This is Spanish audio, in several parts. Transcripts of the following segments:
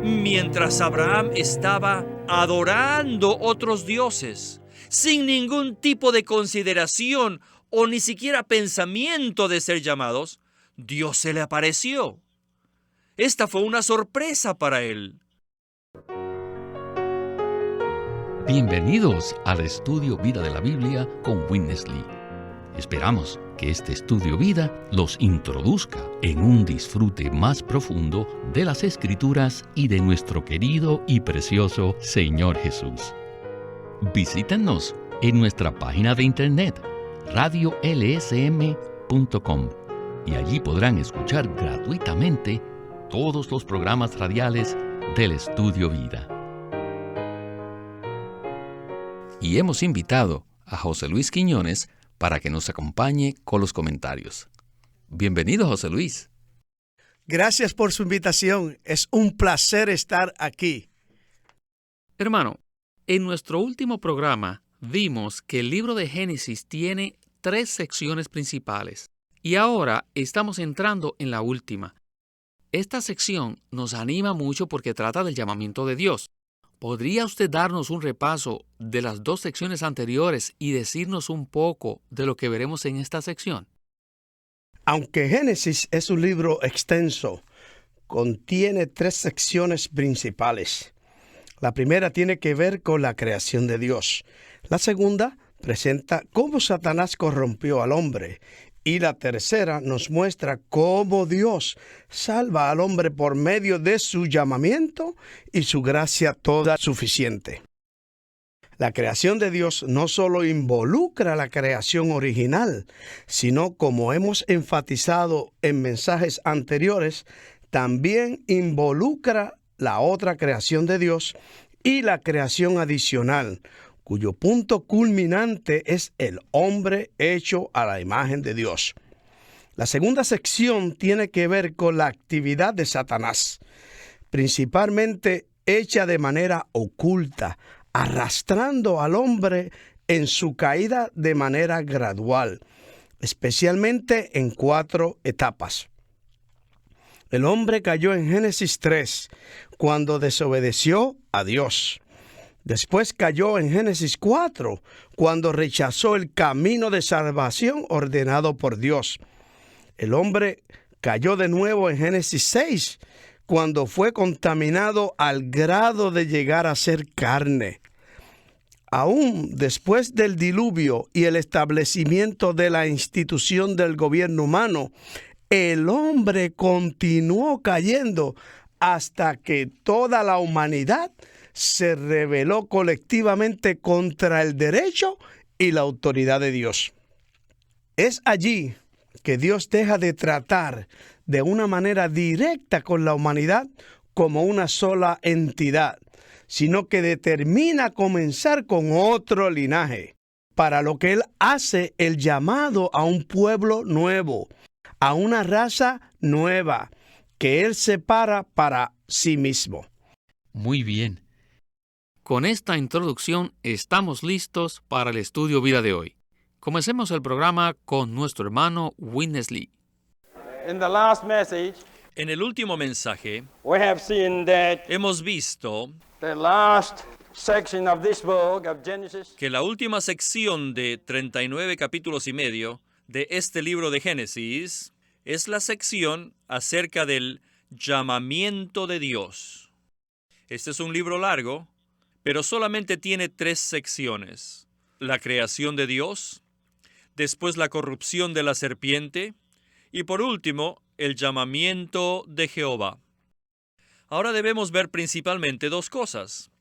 mientras Abraham estaba adorando otros dioses, sin ningún tipo de consideración o ni siquiera pensamiento de ser llamados, Dios se le apareció. Esta fue una sorpresa para él. Bienvenidos al Estudio Vida de la Biblia con Witness Lee. Esperamos que este Estudio Vida los introduzca en un disfrute más profundo de las Escrituras y de nuestro querido y precioso Señor Jesús. Visítenos en nuestra página de internet radiolsm.com y allí podrán escuchar gratuitamente todos los programas radiales del Estudio Vida. Y hemos invitado a José Luis Quiñones para que nos acompañe con los comentarios. Bienvenido, José Luis. Gracias por su invitación. Es un placer estar aquí. Hermano, en nuestro último programa vimos que el libro de Génesis tiene 3 secciones principales y ahora estamos entrando en la última. Esta sección nos anima mucho porque trata del llamamiento de Dios. ¿Podría usted darnos un repaso de las 2 secciones anteriores y decirnos un poco de lo que veremos en esta sección? Aunque Génesis es un libro extenso, contiene 3 secciones principales. La primera tiene que ver con la creación de Dios. La segunda presenta cómo Satanás corrompió al hombre. Y la tercera nos muestra cómo Dios salva al hombre por medio de su llamamiento y su gracia toda suficiente. La creación de Dios no solo involucra la creación original, sino, como hemos enfatizado en mensajes anteriores, también involucra la otra creación de Dios y la creación adicional, cuyo punto culminante es el hombre hecho a la imagen de Dios. La segunda sección tiene que ver con la actividad de Satanás, principalmente hecha de manera oculta, arrastrando al hombre en su caída de manera gradual, especialmente en 4 etapas. El hombre cayó en Génesis 3, cuando desobedeció a Dios. Después cayó en Génesis 4, cuando rechazó el camino de salvación ordenado por Dios. El hombre cayó de nuevo en Génesis 6, cuando fue contaminado al grado de llegar a ser carne. Aún después del diluvio y el establecimiento de la institución del gobierno humano, el hombre continuó cayendo hasta que toda la humanidad se rebeló colectivamente contra el derecho y la autoridad de Dios. Es allí que Dios deja de tratar de una manera directa con la humanidad como una sola entidad, sino que determina comenzar con otro linaje, para lo que Él hace el llamado a un pueblo nuevo, a una raza nueva, que Él separa para sí mismo. Muy bien. Con esta introducción estamos listos para el Estudio Vida de hoy. Comencemos el programa con nuestro hermano Witness Lee. En el último mensaje, We have seen that hemos visto the last section of this book of Genesis que la última sección de 39 capítulos y medio de este libro de Génesis es la sección acerca del llamamiento de Dios. Este es un libro largo, pero solamente tiene 3 secciones: la creación de Dios, después la corrupción de la serpiente y por último el llamamiento de Jehová. Ahora debemos ver principalmente 2 cosas: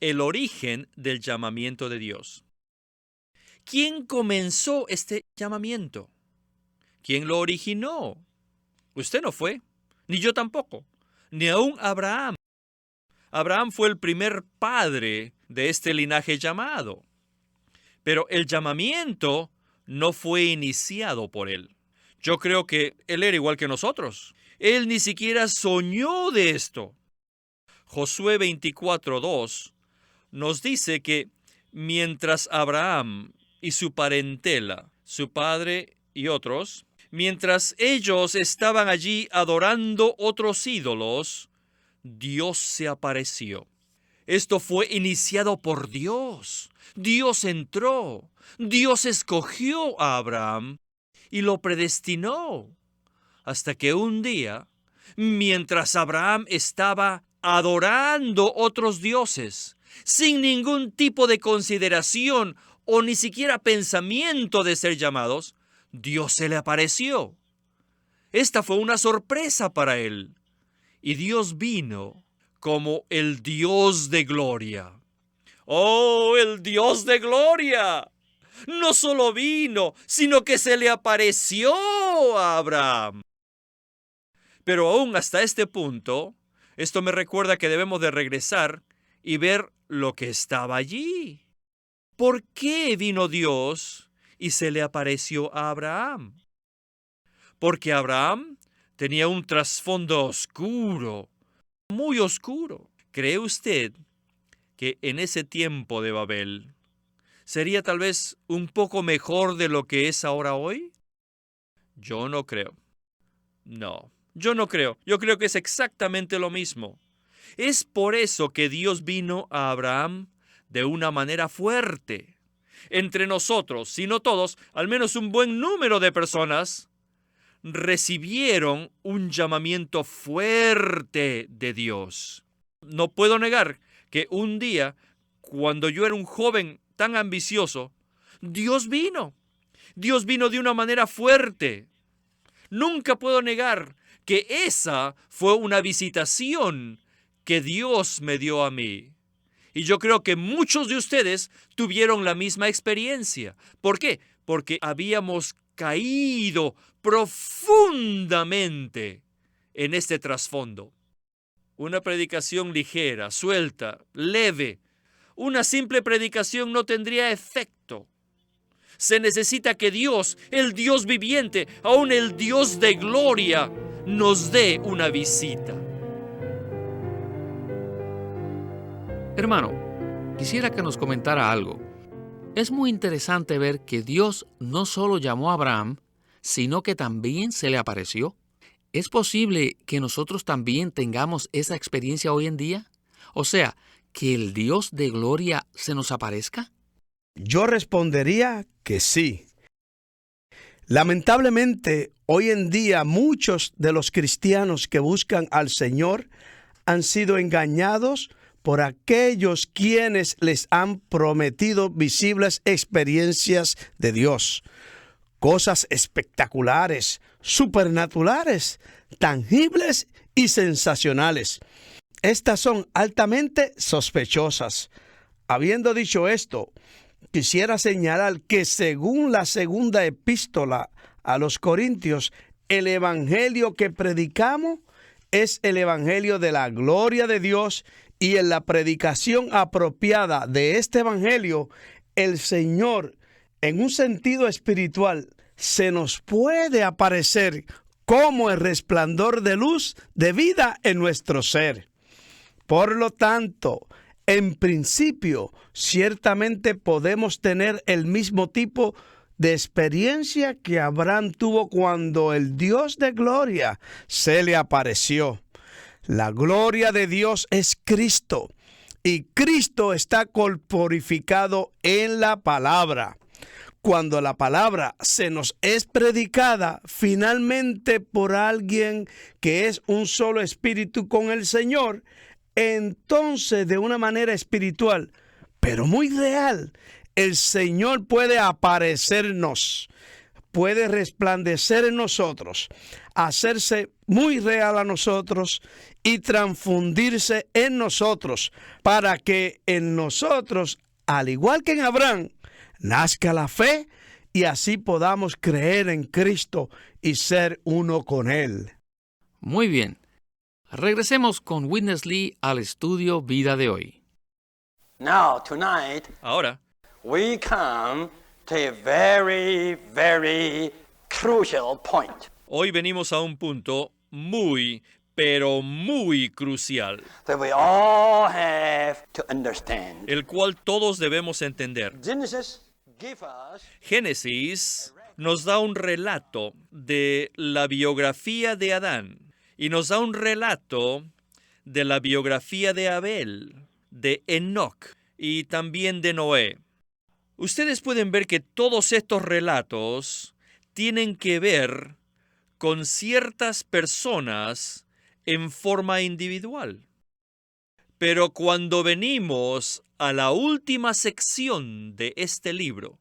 el origen del llamamiento de Dios. ¿Quién comenzó este llamamiento? ¿Quién lo originó? Usted no fue, ni yo tampoco, ni aún Abraham. Abraham fue el primer padre de este linaje llamado. Pero el llamamiento no fue iniciado por él. Yo creo que él era igual que nosotros. Él ni siquiera soñó de esto. Josué 24:2 nos dice que mientras Abraham y su parentela, su padre y otros, mientras ellos estaban allí adorando otros ídolos, Dios se apareció. Esto fue iniciado por Dios. Dios entró. Dios escogió a Abraham y lo predestinó. Hasta que un día, mientras Abraham estaba adorando otros dioses, sin ningún tipo de consideración o ni siquiera pensamiento de ser llamados, Dios se le apareció. Esta fue una sorpresa para él. Y Dios vino como el Dios de gloria. ¡Oh, el Dios de gloria! No solo vino, sino que se le apareció a Abraham. Pero aún hasta este punto, esto me recuerda que debemos de regresar y ver lo que estaba allí. ¿Por qué vino Dios y se le apareció a Abraham? Porque Abraham tenía un trasfondo oscuro, muy oscuro. ¿Cree usted que en ese tiempo de Babel sería tal vez un poco mejor de lo que es ahora hoy? Yo no creo. No, yo no creo. Yo creo que es exactamente lo mismo. Es por eso que Dios vino a Abraham de una manera fuerte. Entre nosotros, si no todos, al menos un buen número de personas recibieron un llamamiento fuerte de Dios. No puedo negar que un día, cuando yo era un joven tan ambicioso, Dios vino. Dios vino de una manera fuerte. Nunca puedo negar que esa fue una visitación que Dios me dio a mí. Y yo creo que muchos de ustedes tuvieron la misma experiencia. ¿Por qué? Porque habíamos caído profundamente en este trasfondo. Una predicación ligera, suelta, leve. Una simple predicación no tendría efecto. Se necesita que Dios, el Dios viviente, aún el Dios de gloria, nos dé una visita. Hermano, quisiera que nos comentara algo. Es muy interesante ver que Dios no solo llamó a Abraham, sino que también se le apareció. ¿Es posible que nosotros también tengamos esa experiencia hoy en día? O sea, que el Dios de gloria se nos aparezca. Yo respondería que sí. Lamentablemente, hoy en día muchos de los cristianos que buscan al Señor han sido engañados por aquellos quienes les han prometido visibles experiencias de Dios. Cosas espectaculares, supernaturales, tangibles y sensacionales. Estas son altamente sospechosas. Habiendo dicho esto, quisiera señalar que según la segunda epístola a los Corintios, el evangelio que predicamos es el evangelio de la gloria de Dios, y en la predicación apropiada de este evangelio, el Señor, en un sentido espiritual, se nos puede aparecer como el resplandor de luz de vida en nuestro ser. Por lo tanto, en principio, ciertamente podemos tener el mismo tipo de experiencia que Abraham tuvo cuando el Dios de gloria se le apareció. La gloria de Dios es Cristo, y Cristo está corporificado en la palabra. Cuando la palabra se nos es predicada finalmente por alguien que es un solo espíritu con el Señor, entonces de una manera espiritual, pero muy real, el Señor puede aparecernos, puede resplandecer en nosotros, hacerse muy real a nosotros y transfundirse en nosotros, para que en nosotros, al igual que en Abraham, nazca la fe y así podamos creer en Cristo y ser uno con Él. Muy bien. Regresemos con Witness Lee al estudio Vida de hoy. Now, tonight, Ahora, we come to a very, very crucial point hoy venimos a un punto muy, pero muy crucial, that we all have to understand. el cual todos debemos entender. Genesis gives us Génesis nos da un relato de la biografía de Adán y nos da un relato de la biografía de Abel, de Enoc y también de Noé. Ustedes pueden ver que todos estos relatos tienen que ver con ciertas personas en forma individual. Pero cuando venimos a la última sección de este libro,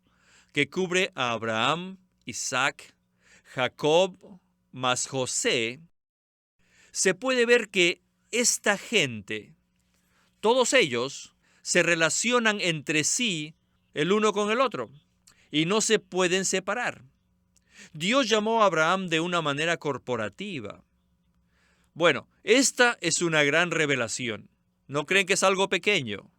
que cubre a Abraham, Isaac, Jacob, más José, se puede ver que esta gente, todos ellos, se relacionan entre sí el uno con el otro y no se pueden separar. Dios llamó a Abraham de una manera corporativa. Bueno, esta es una gran revelación. ¿No creen que es algo pequeño?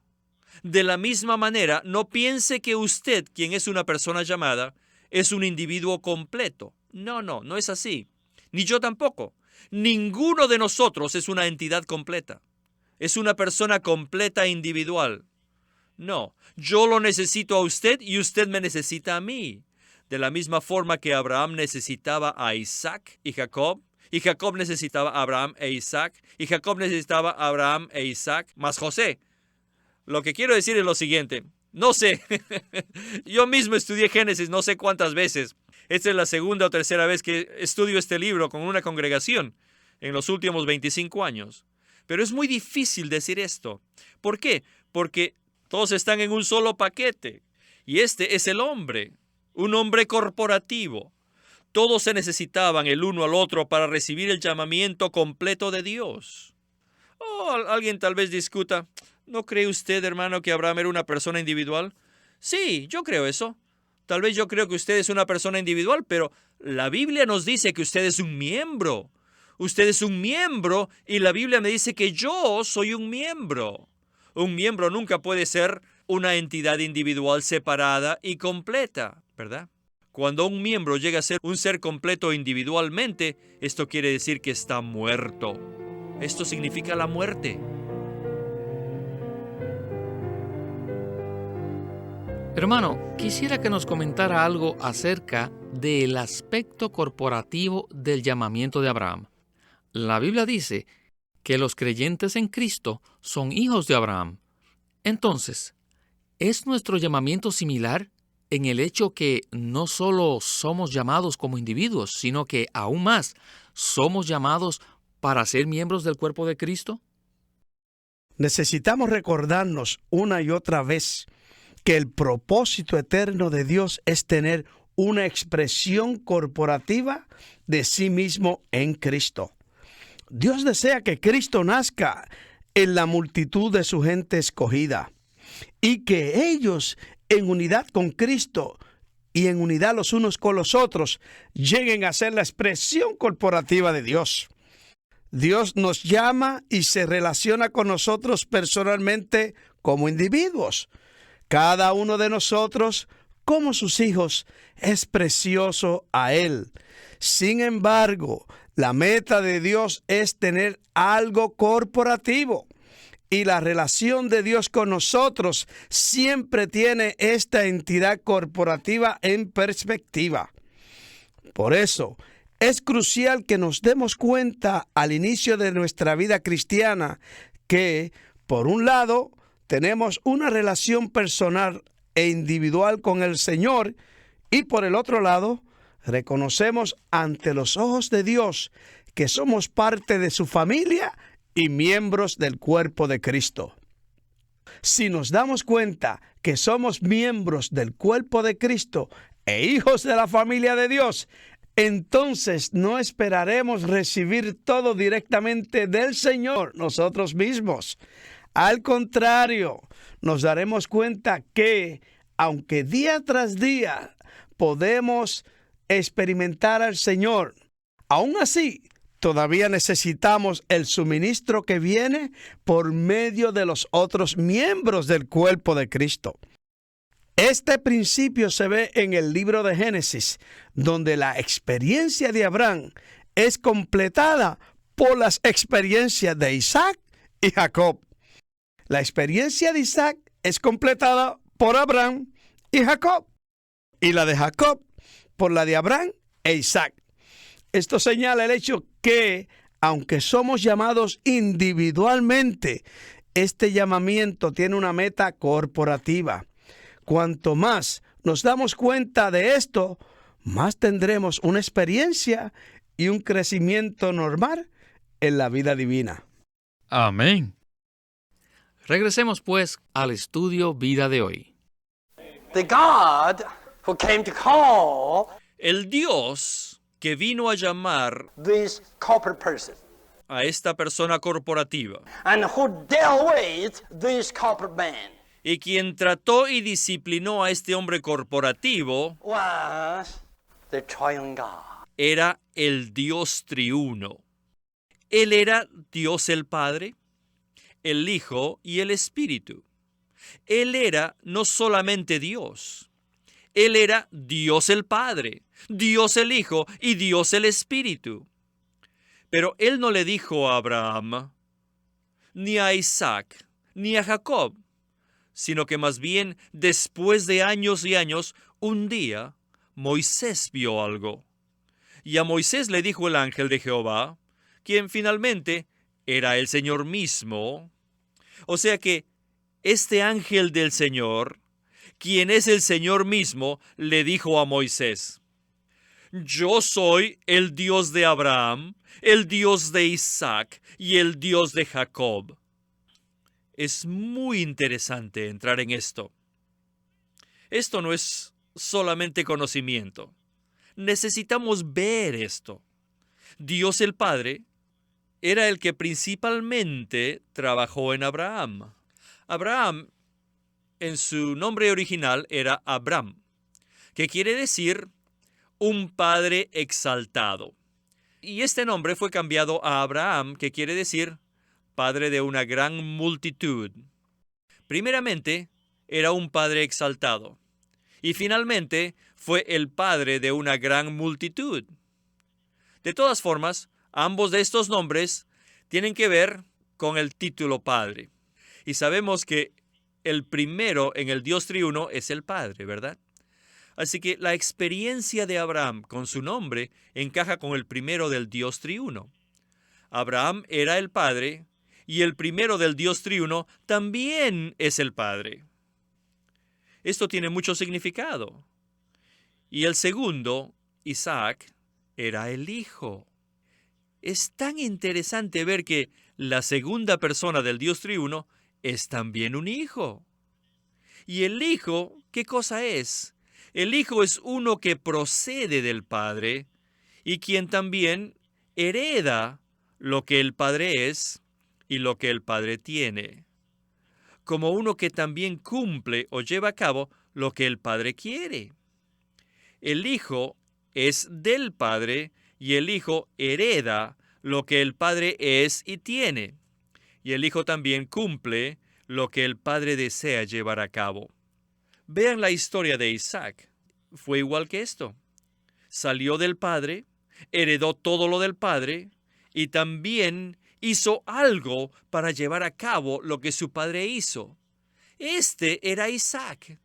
De la misma manera, no piense que usted, quien es una persona llamada, es un individuo completo. No es así. Ni yo tampoco. Ninguno de nosotros es una entidad completa. Es una persona completa e individual. No, yo lo necesito a usted y usted me necesita a mí. De la misma forma que Abraham necesitaba a Isaac y Jacob necesitaba a Abraham e Isaac, y Jacob necesitaba a Abraham e Isaac, más José. Lo que quiero decir es lo siguiente. No sé, yo mismo estudié Génesis no sé cuántas veces. Esta es la segunda o tercera vez que estudio este libro con una congregación en los últimos 25 años. Pero es muy difícil decir esto. ¿Por qué? Porque todos están en un solo paquete. Y este es el hombre, un hombre corporativo. Todos se necesitaban el uno al otro para recibir el llamamiento completo de Dios. Alguien tal vez discuta, ¿no cree usted, hermano, que Abraham era una persona individual? Sí, yo creo eso. Tal vez yo creo que usted es una persona individual, pero la Biblia nos dice que usted es un miembro. Usted es un miembro y la Biblia me dice que yo soy un miembro. Un miembro nunca puede ser una entidad individual separada y completa, ¿verdad? Cuando un miembro llega a ser un ser completo individualmente, esto quiere decir que está muerto. Esto significa la muerte. Hermano, quisiera que nos comentara algo acerca del aspecto corporativo del llamamiento de Abraham. La Biblia dice que los creyentes en Cristo son hijos de Abraham. Entonces, ¿es nuestro llamamiento similar en el hecho que no solo somos llamados como individuos, sino que aún más somos llamados para ser miembros del cuerpo de Cristo? Necesitamos recordarnos una y otra vez que el propósito eterno de Dios es tener una expresión corporativa de sí mismo en Cristo. Dios desea que Cristo nazca en la multitud de su gente escogida y que ellos, en unidad con Cristo y en unidad los unos con los otros, lleguen a ser la expresión corporativa de Dios. Dios nos llama y se relaciona con nosotros personalmente como individuos. Cada uno de nosotros, como sus hijos, es precioso a Él. Sin embargo, la meta de Dios es tener algo corporativo. Y la relación de Dios con nosotros siempre tiene esta entidad corporativa en perspectiva. Por eso, es crucial que nos demos cuenta al inicio de nuestra vida cristiana que, por un lado, tenemos una relación personal e individual con el Señor y, por el otro lado, reconocemos ante los ojos de Dios que somos parte de su familia y miembros del cuerpo de Cristo. Si nos damos cuenta que somos miembros del cuerpo de Cristo e hijos de la familia de Dios, entonces no esperaremos recibir todo directamente del Señor nosotros mismos. Al contrario, nos daremos cuenta que, aunque día tras día podemos experimentar al Señor, aún así, todavía necesitamos el suministro que viene por medio de los otros miembros del cuerpo de Cristo. Este principio se ve en el libro de Génesis, donde la experiencia de Abraham es completada por las experiencias de Isaac y Jacob. La experiencia de Isaac es completada por Abraham y Jacob, y la de Jacob por la de Abraham e Isaac. Esto señala el hecho que aunque somos llamados individualmente, este llamamiento tiene una meta corporativa. Cuanto más nos damos cuenta de esto, más tendremos una experiencia y un crecimiento normal en la vida divina. Amén. Regresemos pues al estudio vida de hoy. The God who came to call El Dios que vino a llamar this corporate person a esta persona corporativa and who dealt with this corporate man y quien trató y disciplinó a este hombre corporativo was the triune God. era el Dios triuno. Él era Dios el Padre, el Hijo y el Espíritu. Él era no solamente Dios, Él era Dios el Padre, Dios el Hijo y Dios el Espíritu. Pero Él no le dijo a Abraham, ni a Isaac, ni a Jacob, sino que más bien después de años y años, un día Moisés vio algo. Y a Moisés le dijo el ángel de Jehová, quien finalmente era el Señor mismo. O sea que este ángel del Señor, quien es el Señor mismo, le dijo a Moisés, yo soy el Dios de Abraham, el Dios de Isaac y el Dios de Jacob. Es muy interesante entrar en esto. Esto no es solamente conocimiento. Necesitamos ver esto. Dios el Padre era el que principalmente trabajó en Abraham. Abraham, en su nombre original, era Abram, que quiere decir un padre exaltado. Y este nombre fue cambiado a Abraham, que quiere decir padre de una gran multitud. Primeramente, era un padre exaltado. Y finalmente, fue el padre de una gran multitud. De todas formas, ambos de estos nombres tienen que ver con el título Padre. Y sabemos que el primero en el Dios triuno es el Padre, ¿verdad? Así que la experiencia de Abraham con su nombre encaja con el primero del Dios triuno. Abraham era el Padre y el primero del Dios triuno también es el Padre. Esto tiene mucho significado. Y el segundo, Isaac, era el Hijo. Es tan interesante ver que la segunda persona del Dios triuno es también un hijo. ¿Y el Hijo qué cosa es? El Hijo es uno que procede del Padre y quien también hereda lo que el Padre es y lo que el Padre tiene, como uno que también cumple o lleva a cabo lo que el Padre quiere. El Hijo es del Padre y el Hijo hereda lo que el Padre es y tiene. Y el Hijo también cumple lo que el Padre desea llevar a cabo. Vean la historia de Isaac. Fue igual que esto. Salió del Padre, heredó todo lo del Padre y también hizo algo para llevar a cabo lo que su padre hizo. Este era Isaac.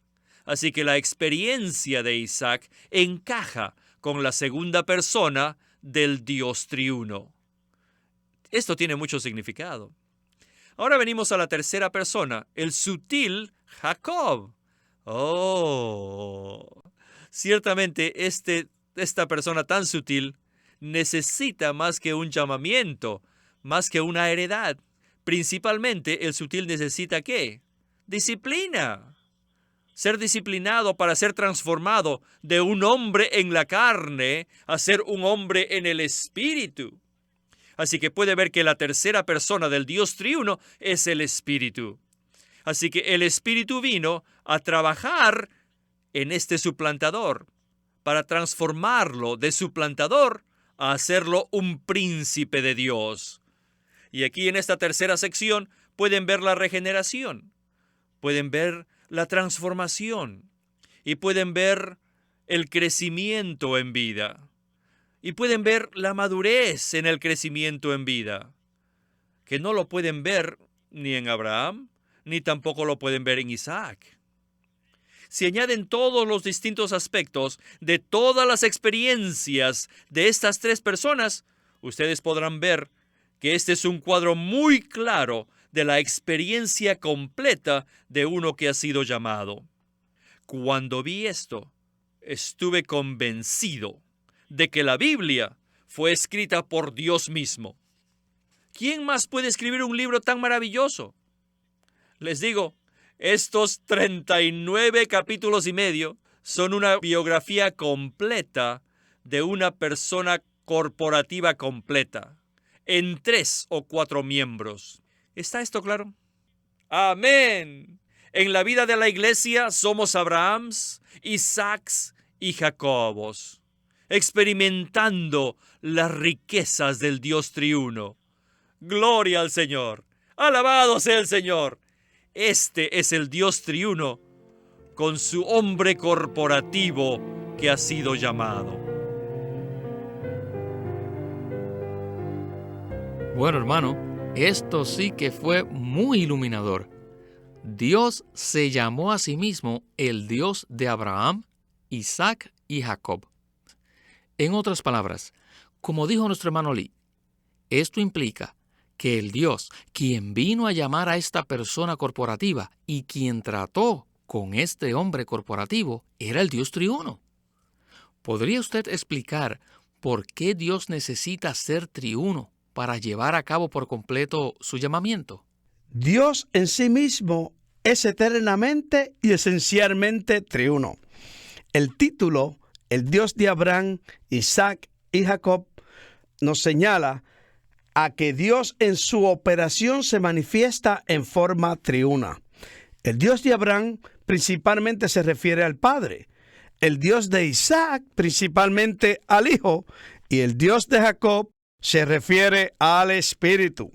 Así que la experiencia de Isaac encaja con la segunda persona del Dios triuno. Esto tiene mucho significado. Ahora venimos a la tercera persona, el sutil Jacob. Ciertamente esta persona tan sutil necesita más que un llamamiento, más que una heredad. Principalmente el sutil necesita ¿qué? Disciplina. Ser disciplinado para ser transformado de un hombre en la carne a ser un hombre en el espíritu. Así que puede ver que la tercera persona del Dios triuno es el Espíritu. Así que el Espíritu vino a trabajar en este suplantador para transformarlo de suplantador a hacerlo un príncipe de Dios. Y aquí en esta tercera sección pueden ver la regeneración, pueden ver la transformación y pueden ver el crecimiento en vida. Y pueden ver la madurez en el crecimiento en vida, que no lo pueden ver ni en Abraham, ni tampoco lo pueden ver en Isaac. Si añaden todos los distintos aspectos de todas las experiencias de estas tres personas, ustedes podrán ver que este es un cuadro muy claro de la experiencia completa de uno que ha sido llamado. Cuando vi esto, estuve convencido de que la Biblia fue escrita por Dios mismo. ¿Quién más puede escribir un libro tan maravilloso? Les digo, estos 39 capítulos y medio son una biografía completa de una persona corporativa completa, en 3 o 4 miembros. ¿Está esto claro? ¡Amén! En la vida de la iglesia somos Abrahams, Isaacs y Jacobos, experimentando las riquezas del Dios triuno. ¡Gloria al Señor! ¡Alabado sea el Señor! Este es el Dios triuno con su hombre corporativo que ha sido llamado. Bueno, hermano, esto sí que fue muy iluminador. Dios se llamó a sí mismo el Dios de Abraham, Isaac y Jacob. En otras palabras, como dijo nuestro hermano Lee, esto implica que el Dios, quien vino a llamar a esta persona corporativa y quien trató con este hombre corporativo, era el Dios triuno. ¿Podría usted explicar por qué Dios necesita ser triuno para llevar a cabo por completo su llamamiento? Dios en sí mismo es eternamente y esencialmente triuno. El título, el Dios de Abraham, Isaac y Jacob, nos señala a que Dios en su operación se manifiesta en forma triuna. El Dios de Abraham principalmente se refiere al Padre, el Dios de Isaac principalmente al Hijo, y el Dios de Jacob se refiere al Espíritu.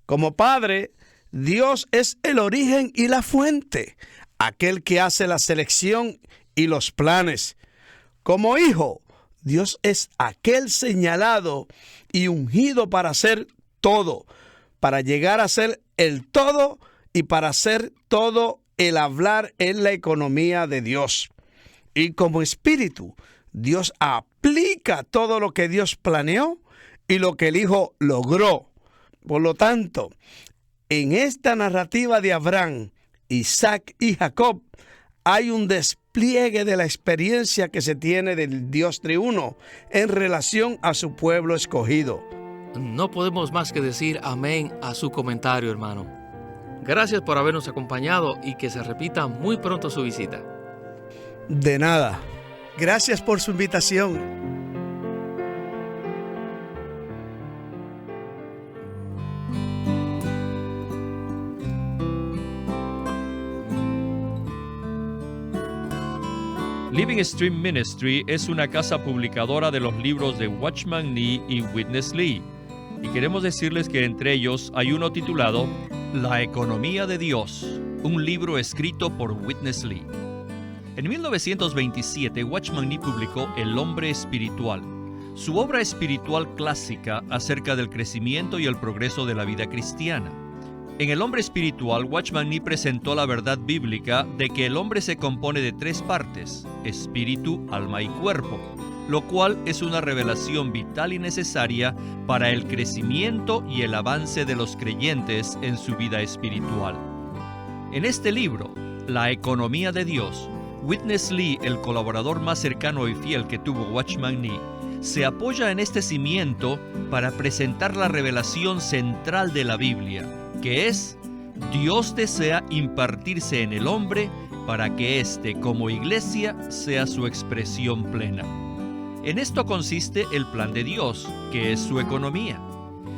Como Padre, Dios es el origen y la fuente, aquel que hace la selección y los planes. Como Hijo, Dios es aquel señalado y ungido para hacer todo, para llegar a ser el todo y para hacer todo el hablar en la economía de Dios. Y como Espíritu, Dios aplica todo lo que Dios planeó y lo que el Hijo logró. Por lo tanto, en esta narrativa de Abraham, Isaac y Jacob, hay un despliegue de la experiencia que se tiene del Dios triuno en relación a su pueblo escogido. No podemos más que decir amén a su comentario, hermano. Gracias por habernos acompañado y que se repita muy pronto su visita. De nada. Gracias por su invitación. Living Stream Ministry es una casa publicadora de los libros de Watchman Nee y Witness Lee. Y queremos decirles que entre ellos hay uno titulado La Economía de Dios, un libro escrito por Witness Lee. En 1927, Watchman Nee publicó El Hombre Espiritual, su obra espiritual clásica acerca del crecimiento y el progreso de la vida cristiana. En El Hombre Espiritual, Watchman Nee presentó la verdad bíblica de que el hombre se compone de 3 partes, espíritu, alma y cuerpo, lo cual es una revelación vital y necesaria para el crecimiento y el avance de los creyentes en su vida espiritual. En este libro, La Economía de Dios, Witness Lee, el colaborador más cercano y fiel que tuvo Watchman Nee, se apoya en este cimiento para presentar la revelación central de la Biblia, que es: Dios desea impartirse en el hombre para que éste, como iglesia, sea su expresión plena. En esto consiste el plan de Dios, que es su economía.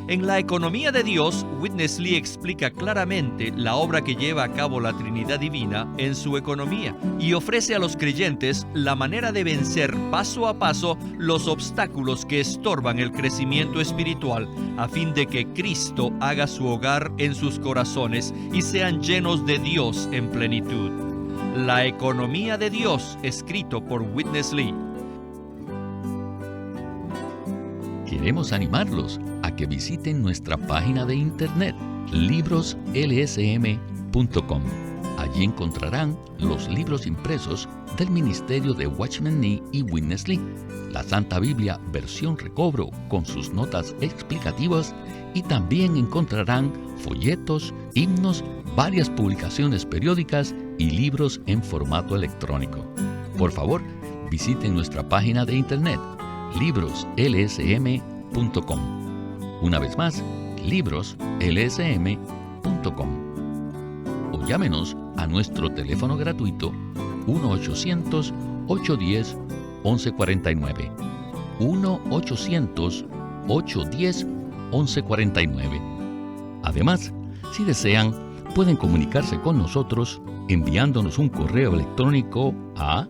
En La Economía de Dios, Witness Lee explica claramente la obra que lleva a cabo la Trinidad Divina en su economía y ofrece a los creyentes la manera de vencer paso a paso los obstáculos que estorban el crecimiento espiritual, a fin de que Cristo haga su hogar en sus corazones y sean llenos de Dios en plenitud. La Economía de Dios, escrito por Witness Lee. Queremos animarlos a que visiten nuestra página de internet, libroslsm.com. Allí encontrarán los libros impresos del ministerio de Watchman Nee y Witness Lee, la Santa Biblia versión recobro con sus notas explicativas, y también encontrarán folletos, himnos, varias publicaciones periódicas y libros en formato electrónico. Por favor, visiten nuestra página de internet libroslsm.com. Una vez más, libroslsm.com. O llámenos a nuestro teléfono gratuito 1-800-810-1149. 1-800-810-1149. Además, si desean, pueden comunicarse con nosotros enviándonos un correo electrónico a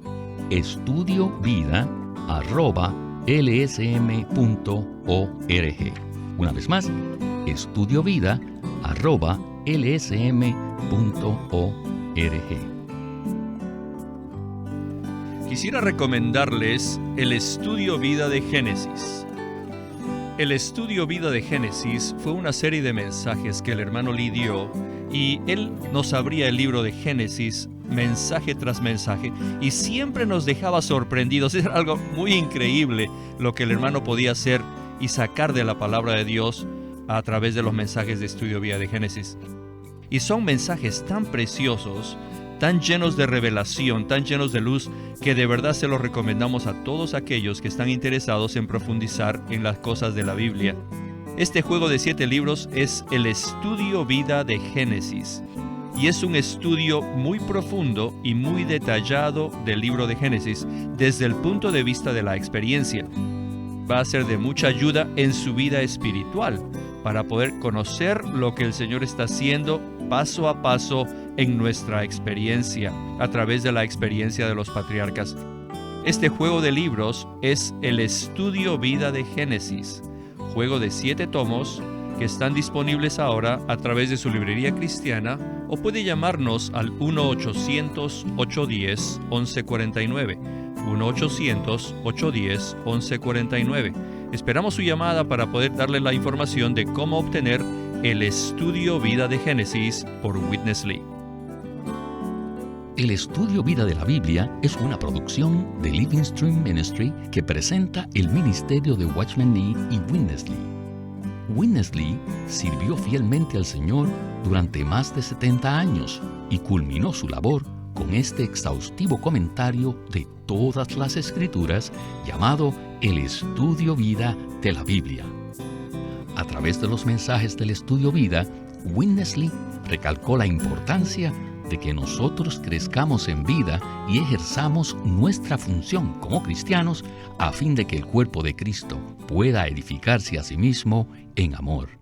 estudiovida@lsm.org. Una vez más, estudiovida@lsm.org. Quisiera recomendarles el Estudio Vida de Génesis. El Estudio Vida de Génesis fue una serie de mensajes que el hermano Lee dio, y él nos abría el libro de Génesis mensaje tras mensaje y siempre nos dejaba sorprendidos. Era algo muy increíble lo que el hermano podía hacer y sacar de la palabra de Dios a través de los mensajes de Estudio Vida de Génesis. Y son mensajes tan preciosos, tan llenos de revelación, tan llenos de luz, que de verdad se los recomendamos a todos aquellos que están interesados en profundizar en las cosas de la Biblia. Este juego de 7 libros es el Estudio Vida de Génesis, y es un estudio muy profundo y muy detallado del libro de Génesis desde el punto de vista de la experiencia. Va a ser de mucha ayuda en su vida espiritual para poder conocer lo que el Señor está haciendo paso a paso en nuestra experiencia, a través de la experiencia de los patriarcas. Este juego de libros es el Estudio Vida de Génesis, juego de 7 tomos que están disponibles ahora a través de su librería cristiana, o puede llamarnos al 1-800-810-1149. 1-800-810-1149. Esperamos su llamada para poder darle la información de cómo obtener el Estudio Vida de Génesis por Witness Lee. El Estudio Vida de la Biblia es una producción de Living Stream Ministry que presenta el ministerio de Watchman Nee y Witness Lee. Witness Lee sirvió fielmente al Señor durante más de 70 años y culminó su labor con este exhaustivo comentario de todas las Escrituras llamado el Estudio Vida de la Biblia. A través de los mensajes del Estudio Vida, Witness Lee recalcó la importancia de que nosotros crezcamos en vida y ejerzamos nuestra función como cristianos a fin de que el cuerpo de Cristo pueda edificarse a sí mismo en amor.